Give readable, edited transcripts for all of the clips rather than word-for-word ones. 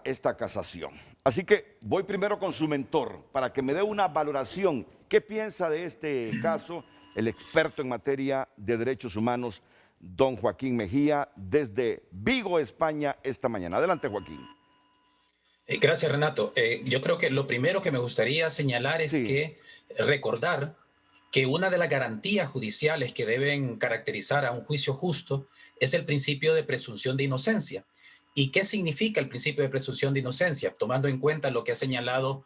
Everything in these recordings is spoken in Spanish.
esta casación. Así que voy primero con su mentor para que me dé una valoración. ¿Qué piensa de este caso el experto en materia de derechos humanos, don Joaquín Mejía, desde Vigo, España, esta mañana? Adelante, Joaquín. Gracias, Renato. Yo creo que lo primero que me gustaría señalar es Sí, que recordar que una de las garantías judiciales que deben caracterizar a un juicio justo es el principio de presunción de inocencia. ¿Y qué significa el principio de presunción de inocencia? Tomando en cuenta lo que han señalado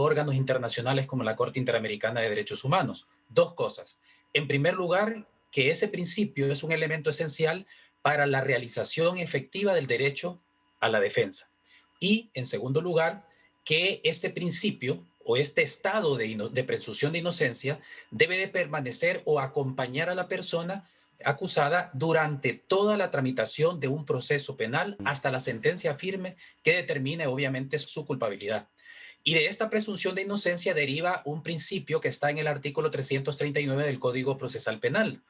órganos internacionales como la Corte Interamericana de Derechos Humanos. Dos cosas. En primer lugar, que ese principio es un elemento esencial para la realización efectiva del derecho a la defensa. Y, en segundo lugar, que este principio o este estado de presunción de inocencia debe de permanecer o acompañar a la persona acusada durante toda la tramitación de un proceso penal hasta la sentencia firme que determine obviamente su culpabilidad. Y de esta presunción de inocencia deriva un principio que está en el artículo 339 del Código Procesal Penal,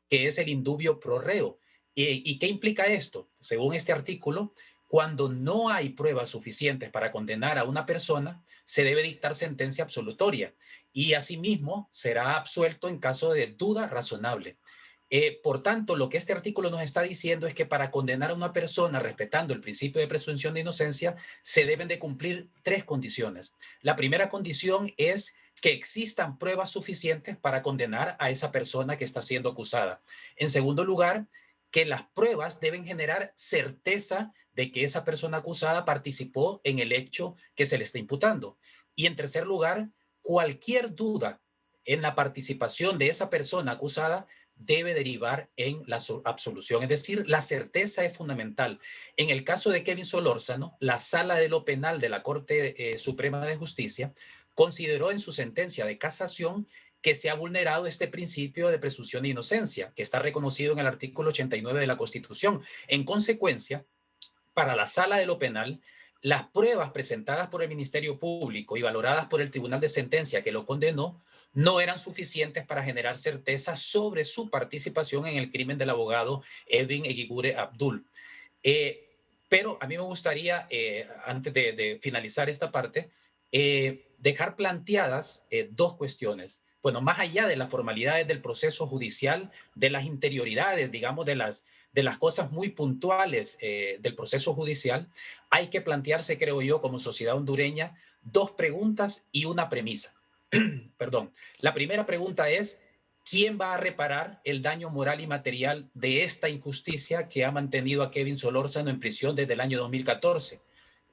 que es el indubio pro reo. ¿Y qué implica esto? Según este artículo, cuando no hay pruebas suficientes para condenar a una persona, se debe dictar sentencia absolutoria y asimismo será absuelto en caso de duda razonable. Por tanto, lo que este artículo nos está diciendo es que para condenar a una persona respetando el principio de presunción de inocencia, se deben de cumplir tres condiciones. La primera condición es que existan pruebas suficientes para condenar a esa persona que está siendo acusada. En segundo lugar, que las pruebas deben generar certeza de que esa persona acusada participó en el hecho que se le está imputando. Y en tercer lugar, cualquier duda en la participación de esa persona acusada debe derivar en la absolución. Es decir, la certeza es fundamental. En el caso de Kevin Solórzano, la Sala de lo Penal de la Corte Suprema de Justicia consideró en su sentencia de casación que se ha vulnerado este principio de presunción de inocencia, que está reconocido en el artículo 89 de la Constitución. En consecuencia, para la Sala de lo Penal, las pruebas presentadas por el Ministerio Público y valoradas por el Tribunal de Sentencia que lo condenó no eran suficientes para generar certeza sobre su participación en el crimen del abogado Edwin Egigure Abdul. Pero a mí me gustaría, antes de finalizar esta parte, dejar planteadas dos cuestiones. Bueno, más allá de las formalidades del proceso judicial, de las interioridades, digamos, de las cosas muy puntuales del proceso judicial, hay que plantearse, creo yo, como sociedad hondureña, dos preguntas y una premisa. Perdón. La primera pregunta es, ¿quién va a reparar el daño moral y material de esta injusticia que ha mantenido a Kevin Solórzano en prisión desde el año 2014?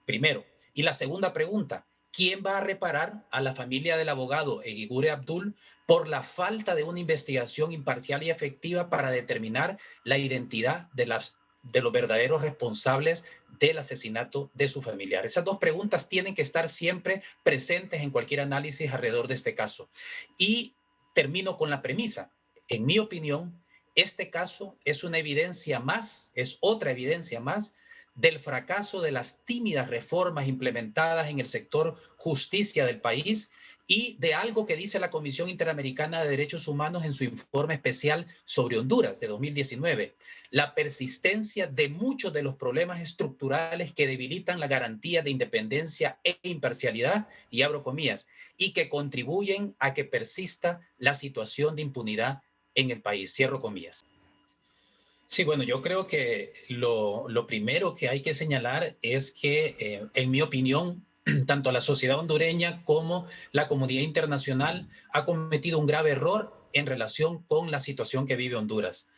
Primero. Y la segunda pregunta, ¿quién va a reparar a la familia del abogado Egigure Abdul por la falta de una investigación imparcial y efectiva para determinar la identidad de los verdaderos responsables del asesinato de su familiar? Esas dos preguntas tienen que estar siempre presentes en cualquier análisis alrededor de este caso. Y termino con la premisa. En mi opinión, este caso es una evidencia más, es otra evidencia más del fracaso de las tímidas reformas implementadas en el sector justicia del país y de algo que dice la Comisión Interamericana de Derechos Humanos en su informe especial sobre Honduras de 2019, la persistencia de muchos de los problemas estructurales que debilitan la garantía de independencia e imparcialidad, y abro comillas, y que contribuyen a que persista la situación de impunidad en el país, cierro comillas. Sí, bueno, yo creo que lo primero que hay que señalar es que, en mi opinión, tanto la sociedad hondureña como la comunidad internacional ha cometido un grave error en relación con la situación que vive Honduras.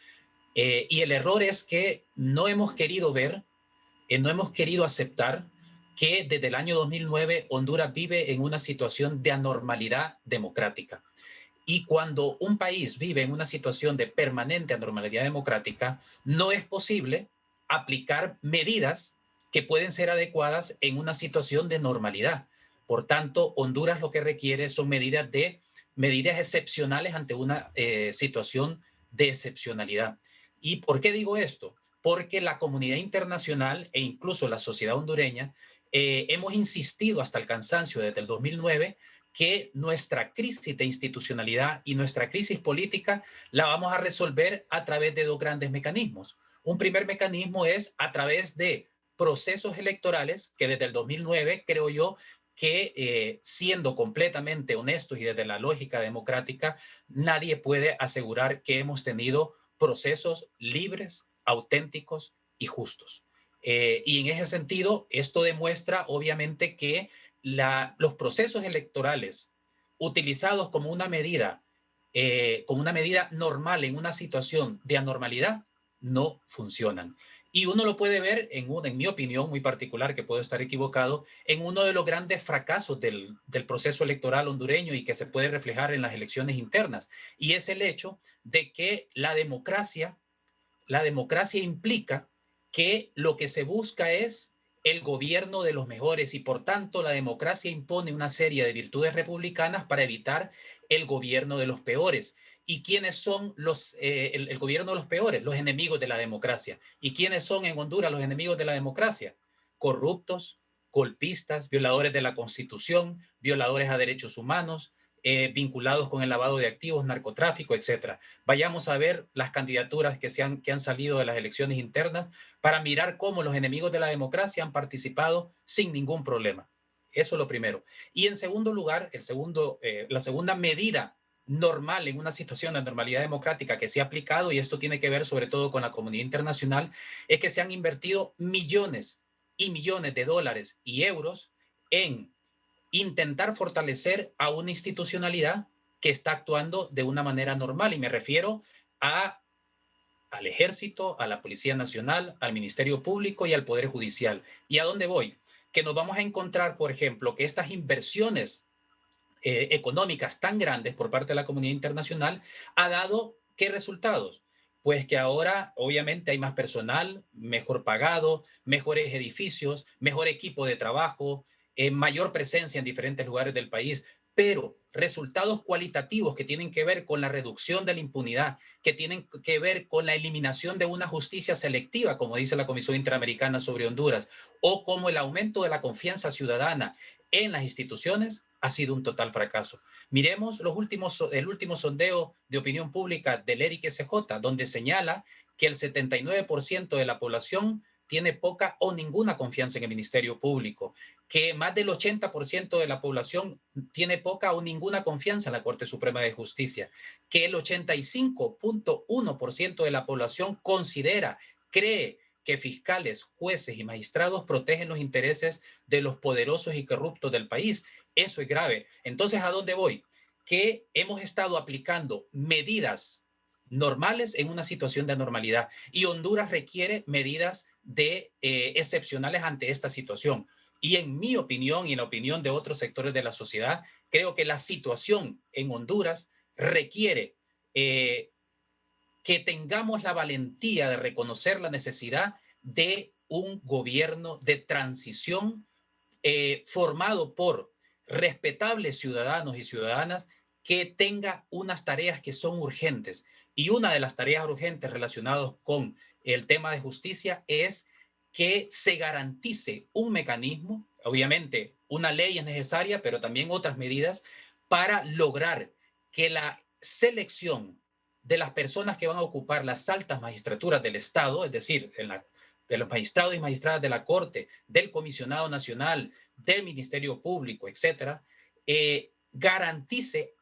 Y el error es que no hemos querido ver, no hemos querido aceptar que desde el año 2009 Honduras vive en una situación de anormalidad democrática. Y cuando un país vive en una situación de permanente anormalidad democrática, no es posible aplicar medidas que pueden ser adecuadas en una situación de normalidad. Por tanto, Honduras lo que requiere son medidas excepcionales ante una situación de excepcionalidad. ¿Y por qué digo esto? Porque la comunidad internacional e incluso la sociedad hondureña hemos insistido hasta el cansancio desde el 2009 que nuestra crisis de institucionalidad y nuestra crisis política la vamos a resolver a través de dos grandes mecanismos. Un primer mecanismo es a través de procesos electorales que desde el 2009, creo yo, que siendo completamente honestos y desde la lógica democrática, nadie puede asegurar que hemos tenido procesos libres, auténticos y justos. Y en ese sentido, esto demuestra obviamente que los procesos electorales utilizados como una medida normal en una situación de anormalidad, no funcionan. Y uno lo puede ver, en mi opinión muy particular, que puedo estar equivocado, en uno de los grandes fracasos del proceso electoral hondureño y que se puede reflejar en las elecciones internas. Y es el hecho de que la democracia implica que lo que se busca es el gobierno de los mejores y por tanto la democracia impone una serie de virtudes republicanas para evitar el gobierno de los peores. ¿Y quiénes son el gobierno de los peores? Los enemigos de la democracia. ¿Y quiénes son en Honduras los enemigos de la democracia? Corruptos, golpistas, violadores de la Constitución, violadores a derechos humanos, vinculados con el lavado de activos, narcotráfico, etcétera. Vayamos a ver las candidaturas que han salido de las elecciones internas para mirar cómo los enemigos de la democracia han participado sin ningún problema. Eso es lo primero. Y en segundo lugar, la segunda medida normal en una situación de normalidad democrática que se ha aplicado, y esto tiene que ver sobre todo con la comunidad internacional, es que se han invertido millones y millones de dólares y euros en intentar fortalecer a una institucionalidad que está actuando de una manera normal. Y me refiero al Ejército, a la Policía Nacional, al Ministerio Público y al Poder Judicial. ¿Y a dónde voy? Que nos vamos a encontrar, por ejemplo, que estas inversiones económicas tan grandes por parte de la comunidad internacional ha dado ¿qué resultados? Pues que ahora obviamente hay más personal, mejor pagado, mejores edificios, mejor equipo de trabajo, mayor presencia en diferentes lugares del país, pero resultados cualitativos que tienen que ver con la reducción de la impunidad, que tienen que ver con la eliminación de una justicia selectiva, como dice la Comisión Interamericana sobre Honduras, o como el aumento de la confianza ciudadana en las instituciones, ha sido un total fracaso. Miremos el último sondeo de opinión pública del ERIC SJ, donde señala que el 79% de la población tiene poca o ninguna confianza en el Ministerio Público, que más del 80% de la población tiene poca o ninguna confianza en la Corte Suprema de Justicia, que el 85.1% de la población cree que fiscales, jueces y magistrados protegen los intereses de los poderosos y corruptos del país. Eso es grave. Entonces, ¿a dónde voy? Que hemos estado aplicando medidas normales en una situación de anormalidad y Honduras requiere medidas excepcionales ante esta situación. Y en mi opinión y en la opinión de otros sectores de la sociedad, creo que la situación en Honduras requiere que tengamos la valentía de reconocer la necesidad de un gobierno de transición formado por respetables ciudadanos y ciudadanas que tenga unas tareas que son urgentes. Y una de las tareas urgentes relacionadas con el tema de justicia es que se garantice un mecanismo, obviamente una ley es necesaria, pero también otras medidas para lograr que la selección de las personas que van a ocupar las altas magistraturas del Estado, es decir, de los magistrados y magistradas de la Corte, del Comisionado Nacional, del Ministerio Público, etcétera,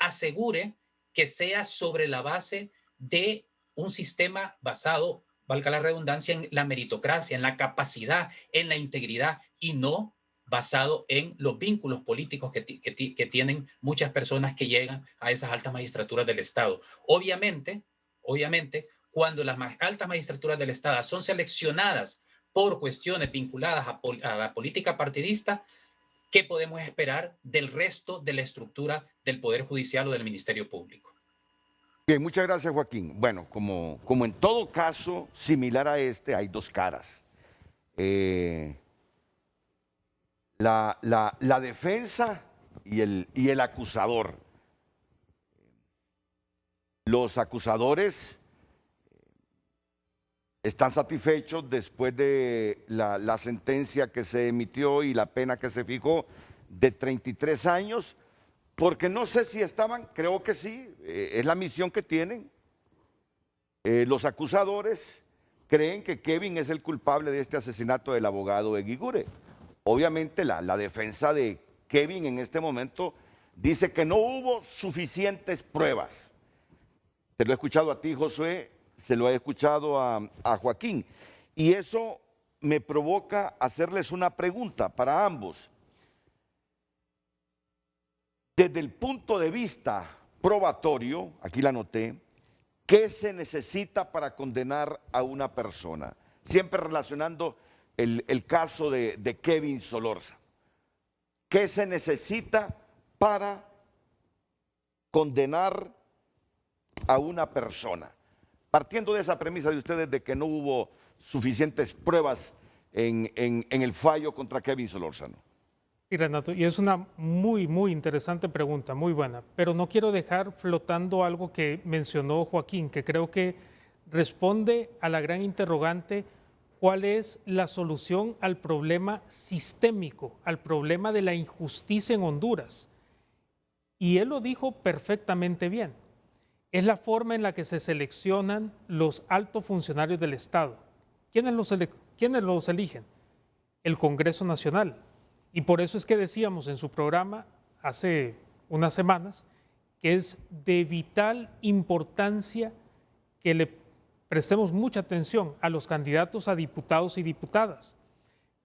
asegure que sea sobre la base de un sistema basado, valga la redundancia, en la meritocracia, en la capacidad, en la integridad y no basado en los vínculos políticos que tienen muchas personas que llegan a esas altas magistraturas del Estado. Obviamente, cuando las más altas magistraturas del Estado son seleccionadas por cuestiones vinculadas a la política partidista, ¿qué podemos esperar del resto de la estructura del Poder Judicial o del Ministerio Público? Bien, muchas gracias, Joaquín. Bueno, como en todo caso similar a este, hay dos caras. La defensa y el acusador. Los acusadores están satisfechos después de la sentencia que se emitió y la pena que se fijó de 33 años, porque no sé si estaban, creo que sí, es la misión que tienen los acusadores creen que Kevin es el culpable de este asesinato del abogado Eguigure. Obviamente la defensa de Kevin en este momento dice que no hubo suficientes pruebas. Te lo he escuchado a ti, Josué, se lo he escuchado a Joaquín. Y eso me provoca hacerles una pregunta para ambos. Desde el punto de vista probatorio, aquí la anoté, ¿qué se necesita para condenar a una persona? Siempre relacionando el caso de Kevin Solorza. ¿Qué se necesita para condenar a una persona? Partiendo de esa premisa de ustedes de que no hubo suficientes pruebas en el fallo contra Kevin Solórzano. Sí, Renato, y es una muy interesante pregunta, muy buena, pero no quiero dejar flotando algo que mencionó Joaquín, que creo que responde a la gran interrogante: ¿cuál es la solución al problema sistémico, al problema de la injusticia en Honduras? Y él lo dijo perfectamente bien. Es la forma en la que se seleccionan los altos funcionarios del Estado. ¿Quiénes los eligen? El Congreso Nacional. Y por eso es que decíamos en su programa hace unas semanas que es de vital importancia que le prestemos mucha atención a los candidatos a diputados y diputadas,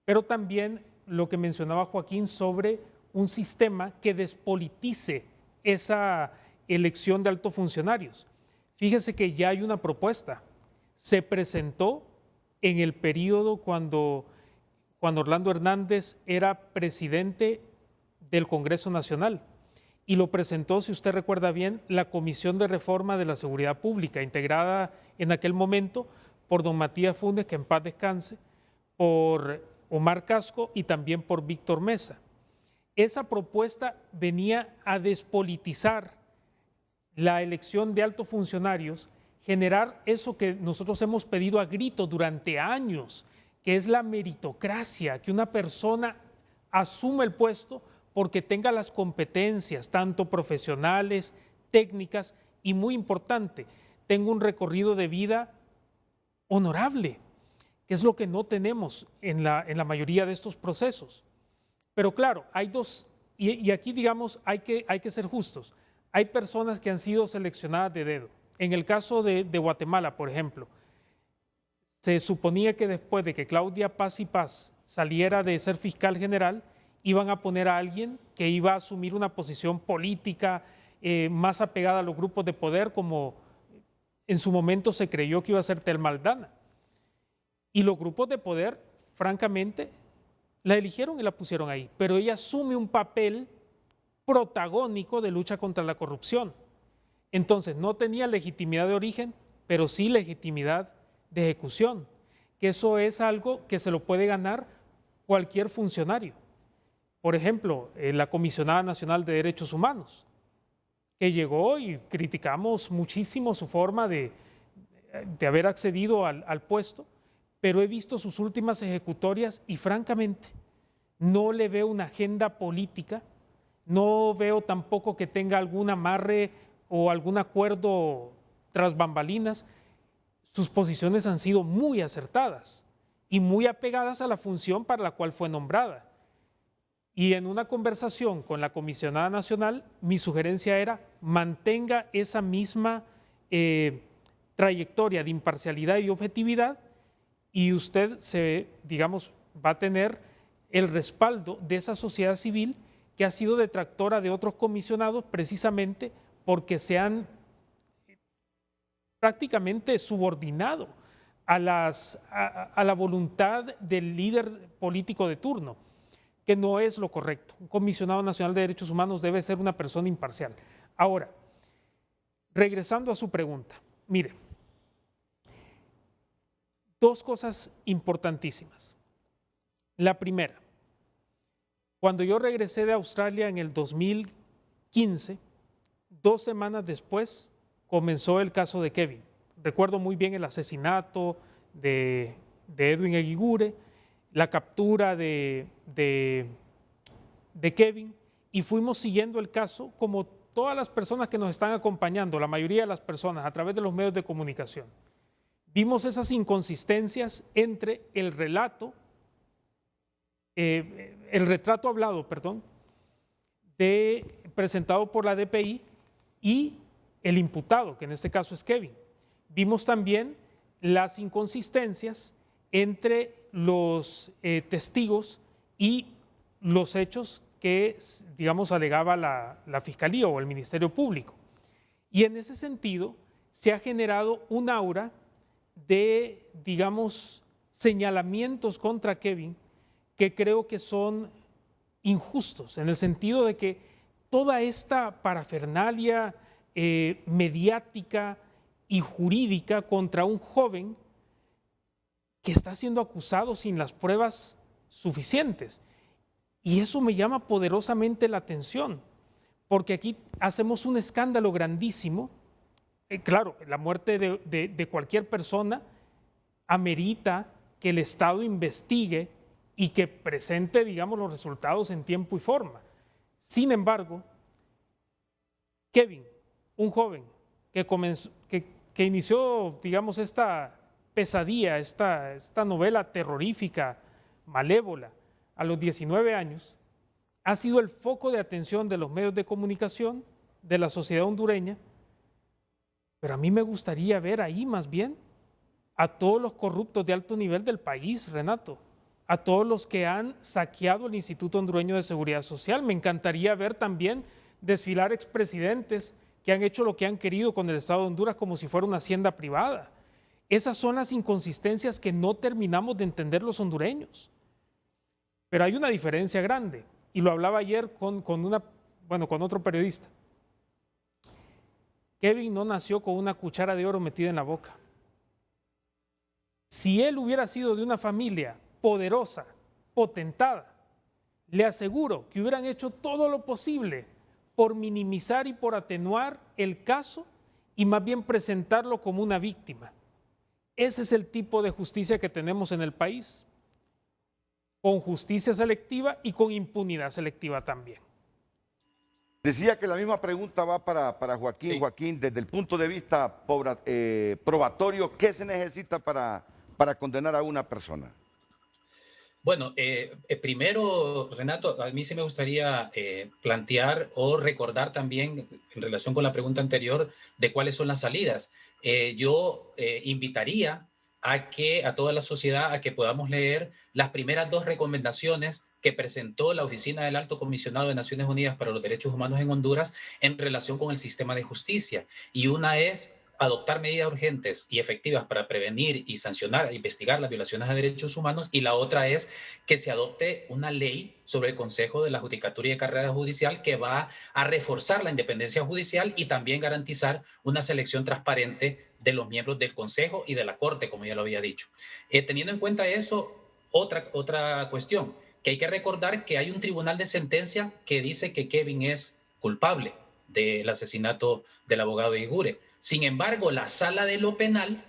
pero también lo que mencionaba Joaquín sobre un sistema que despolitice esa elección de altos funcionarios. Fíjese que ya hay una propuesta. Se presentó en el periodo cuando Juan Orlando Hernández era presidente del Congreso Nacional, y lo presentó, si usted recuerda bien, la Comisión de Reforma de la Seguridad Pública, integrada en aquel momento por don Matías Funes, que en paz descanse, por Omar Casco y también por Víctor Mesa. Esa propuesta venía a despolitizar la elección de altos funcionarios, generar eso que nosotros hemos pedido a gritos durante años, que es la meritocracia, que una persona asuma el puesto porque tenga las competencias, tanto profesionales, técnicas y, muy importante, tenga un recorrido de vida honorable, que es lo que no tenemos en la mayoría de estos procesos. Pero claro, hay dos, y aquí digamos hay que ser justos. Hay personas que han sido seleccionadas de dedo. En el caso de Guatemala, por ejemplo, se suponía que después de que Claudia Paz y Paz saliera de ser fiscal general, iban a poner a alguien que iba a asumir una posición política más apegada a los grupos de poder, como en su momento se creyó que iba a ser Telma Aldana. Y los grupos de poder, francamente, la eligieron y la pusieron ahí, pero ella asume un papel protagónico de lucha contra la corrupción. Entonces, no tenía legitimidad de origen, pero sí legitimidad de ejecución, que eso es algo que se lo puede ganar cualquier funcionario. Por ejemplo, la Comisionada Nacional de Derechos Humanos, que llegó y criticamos muchísimo su forma de haber accedido al puesto, pero he visto sus últimas ejecutorias y francamente no le veo una agenda política, no veo tampoco que tenga algún amarre o algún acuerdo tras bambalinas. Sus posiciones han sido muy acertadas y muy apegadas a la función para la cual fue nombrada. Y en una conversación con la Comisionada Nacional, mi sugerencia era: mantenga esa misma trayectoria de imparcialidad y objetividad, y usted va a tener el respaldo de esa sociedad civil que ha sido detractora de otros comisionados precisamente porque se han prácticamente subordinado a la voluntad del líder político de turno, que no es lo correcto. Un comisionado nacional de derechos humanos debe ser una persona imparcial. Ahora, regresando a su pregunta, mire, dos cosas importantísimas. La primera, cuando yo regresé de Australia en el 2015, 2 semanas después comenzó el caso de Kevin. Recuerdo muy bien el asesinato de Edwin Eguigure, la captura de Kevin, y fuimos siguiendo el caso como todas las personas que nos están acompañando, la mayoría de las personas, a través de los medios de comunicación. vimos esas inconsistencias entre el retrato hablado, perdón, presentado por la DPI y el imputado, que en este caso es Kevin. Vimos también las inconsistencias entre los testigos y los hechos que, digamos, alegaba la Fiscalía o el Ministerio Público. Y en ese sentido se ha generado un aura de, digamos, señalamientos contra Kevin que creo que son injustos, en el sentido de que toda esta parafernalia mediática y jurídica contra un joven que está siendo acusado sin las pruebas suficientes. Y eso me llama poderosamente la atención, porque aquí hacemos un escándalo grandísimo. Claro, la muerte de cualquier persona amerita que el Estado investigue y que presente, digamos, los resultados en tiempo y forma. Sin embargo, Kevin, un joven que inició, digamos, esta pesadilla, esta novela terrorífica, malévola, a los 19 años, ha sido el foco de atención de los medios de comunicación, de la sociedad hondureña, pero a mí me gustaría ver ahí más bien a todos los corruptos de alto nivel del país, Renato, a todos los que han saqueado el Instituto Hondureño de Seguridad Social. Me encantaría ver también desfilar expresidentes que han hecho lo que han querido con el Estado de Honduras como si fuera una hacienda privada. Esas son las inconsistencias que no terminamos de entender los hondureños. Pero hay una diferencia grande, y lo hablaba ayer con otro periodista. Kevin no nació con una cuchara de oro metida en la boca. Si él hubiera sido de una familia poderosa, potentada, le aseguro que hubieran hecho todo lo posible por minimizar y por atenuar el caso y más bien presentarlo como una víctima. Ese es el tipo de justicia que tenemos en el país, con justicia selectiva y con impunidad selectiva también. Decía que la misma pregunta va para Joaquín. Sí. Joaquín, desde el punto de vista probatorio, ¿qué se necesita para condenar a una persona? Bueno, primero, Renato, a mí sí me gustaría plantear o recordar también, en relación con la pregunta anterior, de cuáles son las salidas. Yo invitaría a toda la sociedad a que podamos leer las primeras 2 recomendaciones que presentó la Oficina del Alto Comisionado de Naciones Unidas para los Derechos Humanos en Honduras en relación con el sistema de justicia. Y una es adoptar medidas urgentes y efectivas para prevenir y sancionar e investigar las violaciones a derechos humanos, y la otra es que se adopte una ley sobre el Consejo de la Judicatura y de Carrera Judicial que va a reforzar la independencia judicial y también garantizar una selección transparente de los miembros del Consejo y de la Corte, como ya lo había dicho. Teniendo en cuenta eso, otra cuestión, que hay que recordar que hay un tribunal de sentencia que dice que Kevin es culpable del asesinato del abogado Yugure. Sin embargo, la sala de lo penal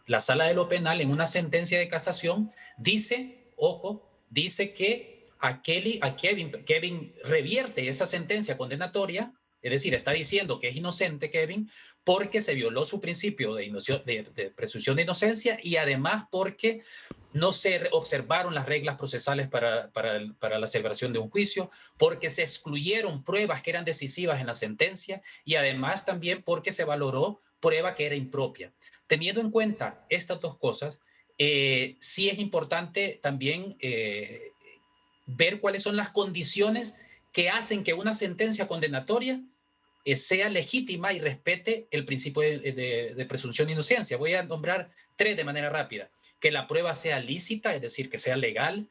en una sentencia de casación dice, ojo, dice que Kevin revierte esa sentencia condenatoria, es decir, está diciendo que es inocente Kevin porque se violó su principio de presunción de inocencia y además porque no se observaron las reglas procesales para la celebración de un juicio, porque se excluyeron pruebas que eran decisivas en la sentencia y además también porque se valoró prueba que era impropia. Teniendo en cuenta estas 2 cosas, sí es importante también ver cuáles son las condiciones que hacen que una sentencia condenatoria sea legítima y respete el principio de presunción de inocencia. Voy a nombrar 3 de manera rápida. Que la prueba sea lícita, es decir, que sea legal,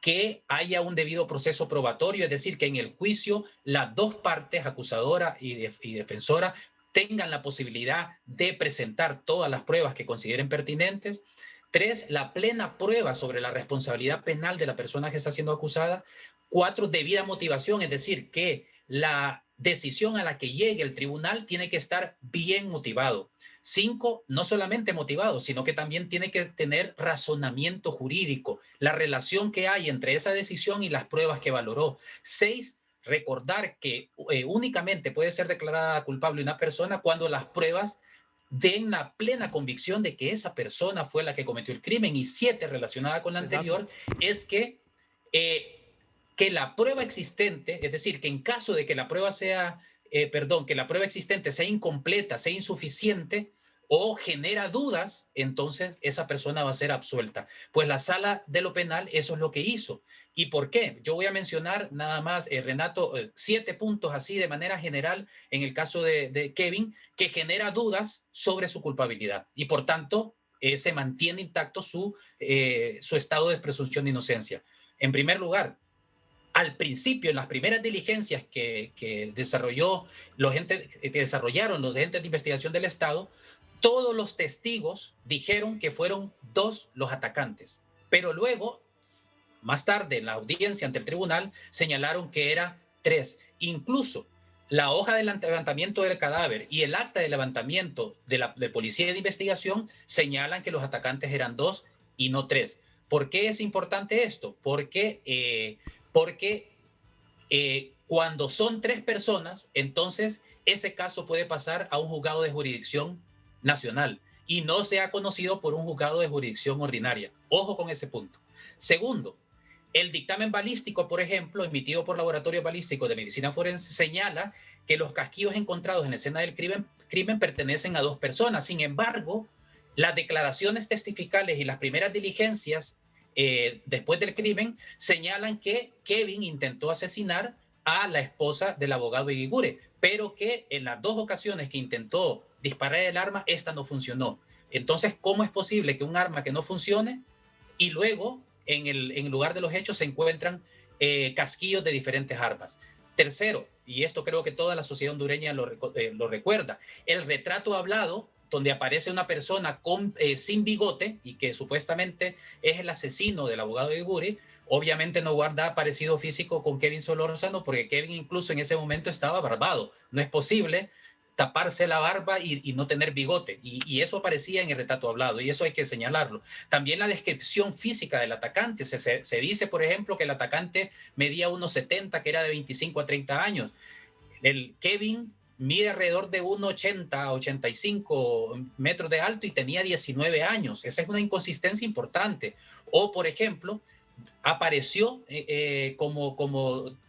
que haya un debido proceso probatorio, es decir, que en el juicio las 2 partes, acusadora y defensora, tengan la posibilidad de presentar todas las pruebas que consideren pertinentes. 3, la plena prueba sobre la responsabilidad penal de la persona que está siendo acusada. 4, debida motivación, es decir, que la decisión a la que llegue el tribunal tiene que estar bien motivado. 5, no solamente motivado, sino que también tiene que tener razonamiento jurídico, la relación que hay entre esa decisión y las pruebas que valoró. 6, recordar que únicamente puede ser declarada culpable una persona cuando las pruebas den la plena convicción de que esa persona fue la que cometió el crimen, y 7, relacionada con la anterior, es que la prueba existente, es decir, que en caso de que la prueba sea, que la prueba existente sea incompleta, sea insuficiente o genera dudas, entonces esa persona va a ser absuelta. Pues la sala de lo penal eso es lo que hizo. ¿Y por qué? Yo voy a mencionar nada más, Renato, 7 puntos así de manera general en el caso de Kevin, que genera dudas sobre su culpabilidad y por tanto se mantiene intacto su estado de presunción de inocencia. En primer lugar, al principio, en las primeras diligencias que desarrollaron los agentes de investigación del Estado, todos los testigos dijeron que fueron 2 los atacantes, pero luego, más tarde, en la audiencia ante el tribunal, señalaron que era 3. Incluso la hoja de levantamiento del cadáver y el acta de levantamiento de policía de investigación señalan que los atacantes eran 2 y no 3. ¿Por qué es importante esto? Porque cuando son 3 personas, entonces ese caso puede pasar a un juzgado de jurisdicción nacional y no se ha conocido por un juzgado de jurisdicción ordinaria. Ojo con ese punto. Segundo, el dictamen balístico, por ejemplo, emitido por Laboratorio Balístico de Medicina Forense, señala que los casquillos encontrados en la escena del crimen pertenecen a 2 personas. Sin embargo, las declaraciones testificales y las primeras diligencias después del crimen señalan que Kevin intentó asesinar a la esposa del abogado Eguigure, pero que en las 2 ocasiones que intentó disparar el arma, esta no funcionó. Entonces, ¿cómo es posible que un arma que no funcione y luego en el lugar de los hechos se encuentran casquillos de diferentes armas? Tercero, y esto creo que toda la sociedad hondureña lo recuerda, el retrato hablado donde aparece una persona sin bigote y que supuestamente es el asesino del abogado de Eguigure, obviamente no guarda parecido físico con Kevin Solórzano, porque Kevin incluso en ese momento estaba barbado. No es posible taparse la barba y no tener bigote. Y eso aparecía en el retrato hablado, y eso hay que señalarlo. También la descripción física del atacante. Se dice, por ejemplo, que el atacante medía 1,70, que era de 25 a 30 años. El Kevin mide alrededor de 1,80 a 85 metros de alto y tenía 19 años. Esa es una inconsistencia importante. O, por ejemplo, apareció como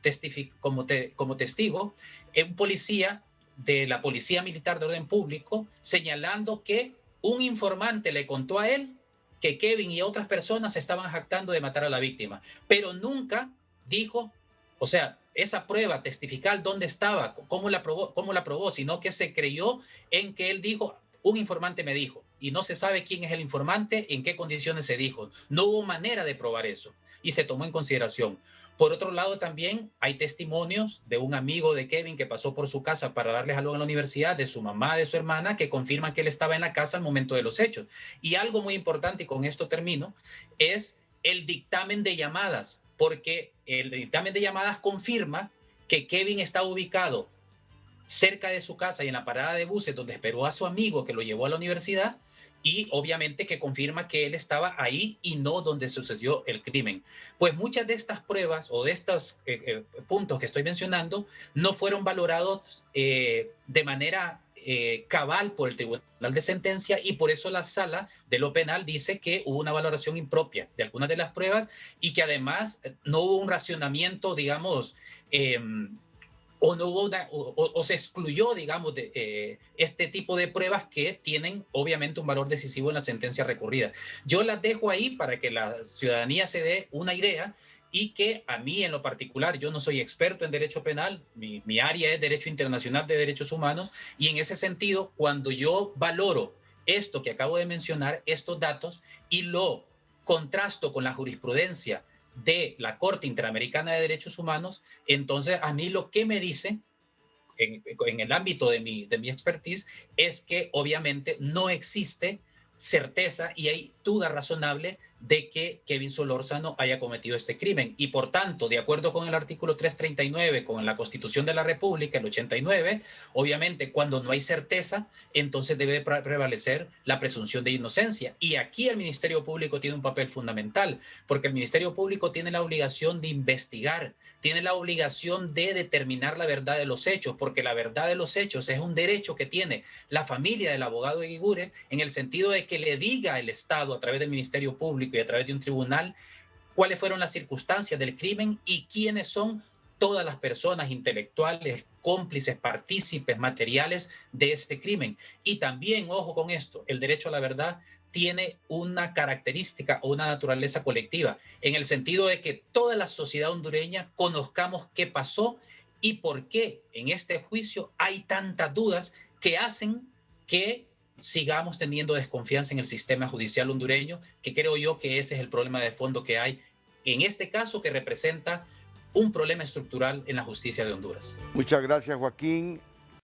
testigo un policía de la Policía Militar de Orden Público señalando que un informante le contó a él que Kevin y otras personas se estaban jactando de matar a la víctima, pero nunca dijo, o sea, esa prueba testifical, dónde estaba, cómo la probó, sino que se creyó en que él dijo, un informante me dijo, y no se sabe quién es el informante, en qué condiciones se dijo. No hubo manera de probar eso y se tomó en consideración. Por otro lado, también hay testimonios de un amigo de Kevin que pasó por su casa para darles algo en la universidad, de su mamá, de su hermana, que confirman que él estaba en la casa al momento de los hechos. Y algo muy importante, y con esto termino, es el dictamen de llamadas, porque el dictamen de llamadas confirma que Kevin está ubicado cerca de su casa y en la parada de buses donde esperó a su amigo que lo llevó a la universidad, y obviamente que confirma que él estaba ahí y no donde sucedió el crimen. Pues muchas de estas pruebas o de estos puntos que estoy mencionando no fueron valorados de manera cabal por el Tribunal de Sentencia, y por eso la Sala de lo Penal dice que hubo una valoración impropia de algunas de las pruebas y que además no hubo un racionamiento, digamos, o no hubo o se excluyó, digamos, de este tipo de pruebas que tienen obviamente un valor decisivo en la sentencia recurrida. Yo las dejo ahí para que la ciudadanía se dé una idea, y que a mí en lo particular, yo no soy experto en derecho penal, mi área es derecho internacional de derechos humanos, y en ese sentido, cuando yo valoro esto que acabo de mencionar, estos datos, y lo contrasto con la jurisprudencia de la Corte Interamericana de Derechos Humanos, entonces a mí lo que me dice en el ámbito de mi expertise es que obviamente no existe certeza y hay duda razonable de que Kevin Solórzano haya cometido este crimen. Y por tanto, de acuerdo con el artículo 339, con la Constitución de la República, el 89, obviamente cuando no hay certeza, entonces debe prevalecer la presunción de inocencia. Y aquí el Ministerio Público tiene un papel fundamental, porque el Ministerio Público tiene la obligación de investigar, tiene la obligación de determinar la verdad de los hechos, porque la verdad de los hechos es un derecho que tiene la familia del abogado Eguiguren, en el sentido de que le diga al Estado a través del Ministerio Público y a través de un tribunal cuáles fueron las circunstancias del crimen y quiénes son todas las personas intelectuales, cómplices, partícipes, materiales de ese crimen. Y también, ojo con esto, el derecho a la verdad tiene una característica o una naturaleza colectiva, en el sentido de que toda la sociedad hondureña conozcamos qué pasó y por qué en este juicio hay tantas dudas que hacen que sigamos teniendo desconfianza en el sistema judicial hondureño, que creo yo que ese es el problema de fondo que hay en este caso, que representa un problema estructural en la justicia de Honduras. Muchas gracias, Joaquín.